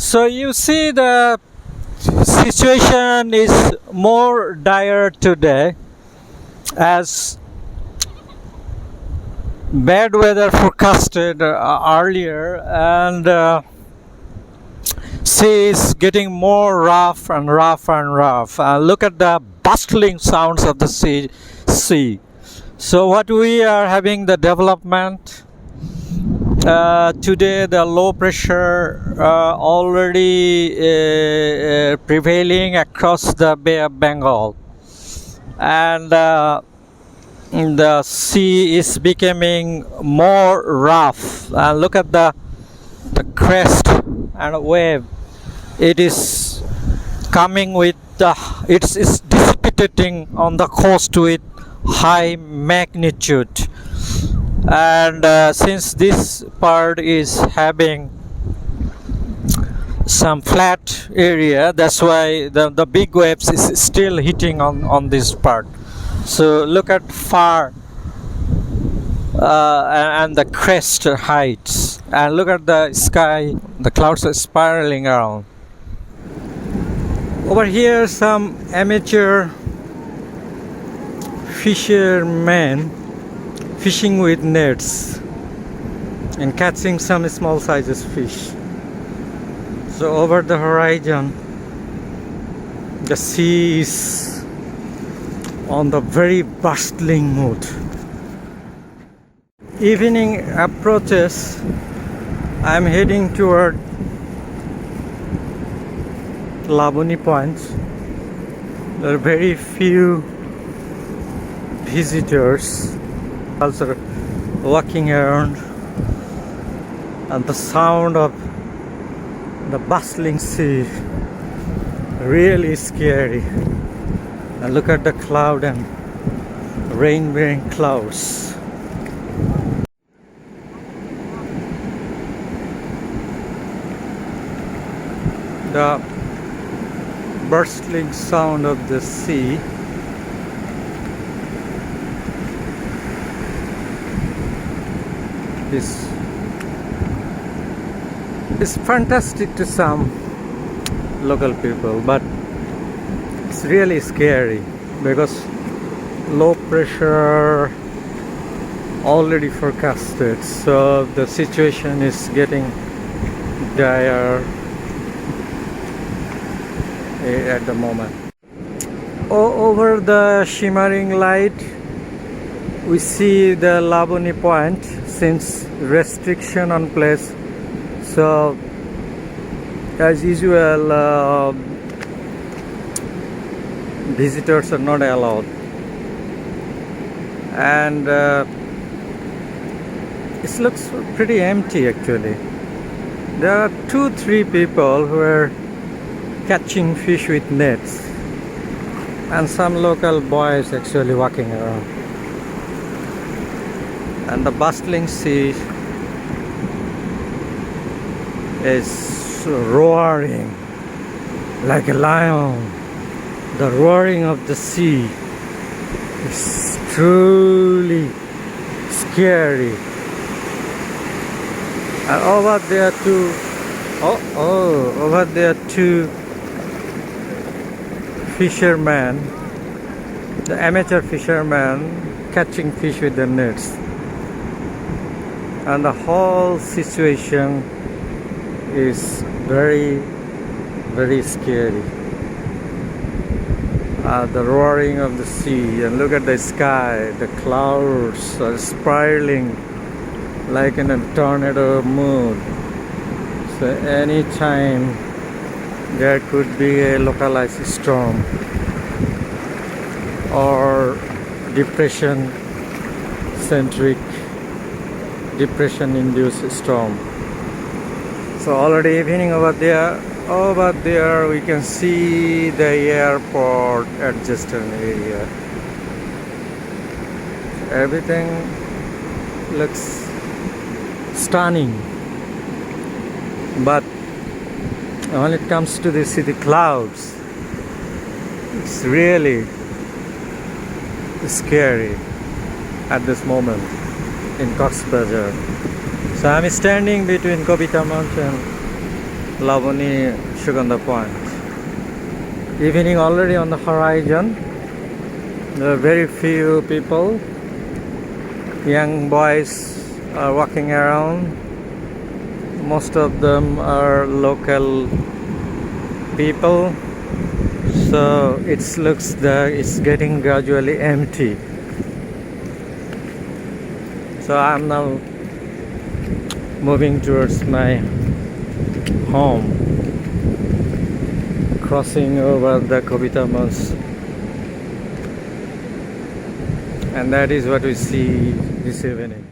So you see the situation is more dire today as bad weather forecasted earlier, and sea is getting more rough and rough and rough. Look at the bustling sounds of the sea. So what we are having the development today, the low pressure already prevailing across the Bay of Bengal, and the sea is becoming more rough. Look at the crest and wave. It is coming with it's dissipating on the coast with high magnitude, and since this part is having some flat area, that's why the big waves is still hitting on this part. So look at far and the crest heights, and look at the sky. The clouds are spiraling around. Over here some amateur fishermen fishing with nets and catching some small sizes fish. So over the horizon the sea is on the very bustling mood. Evening approaches. I'm heading toward Labuni Point. There are very few visitors also walking around, and the sound of the bustling sea really scary. And look at the cloud and rain-bearing clouds. The bustling sound of the sea is fantastic to some local people, but it's really scary because low pressure already forecasted, so the situation is getting dire at the moment. Over the shimmering light we see the Labuni Point, since restriction on place, so as usual visitors are not allowed, and it looks pretty empty actually. There are 2-3 people who are catching fish with nets, and some local boys actually walking around, and the bustling sea is roaring like a lion. The roaring of the sea is truly scary. And over there too, over there too, fishermen, the amateur fishermen catching fish with the nets, and the whole situation is very, very scary. The roaring of the sea, and look at the sky. The clouds are spiraling like in a tornado mood. So anytime there could be a localized storm or depression-induced storm. So already evening over there. Over there we can see the airport adjacent area. Everything looks stunning, but when it comes to the city clouds, it's really scary at this moment in Bazar. So I'm standing between Kobita Mountain Lavani Sugandha Point. Evening already on the horizon. There are very few people. Young boys are walking around. Most of them are local people. So it looks that it's getting gradually empty. So I'm now moving towards my home, crossing over the Kavita Mas, and that is what we see this evening.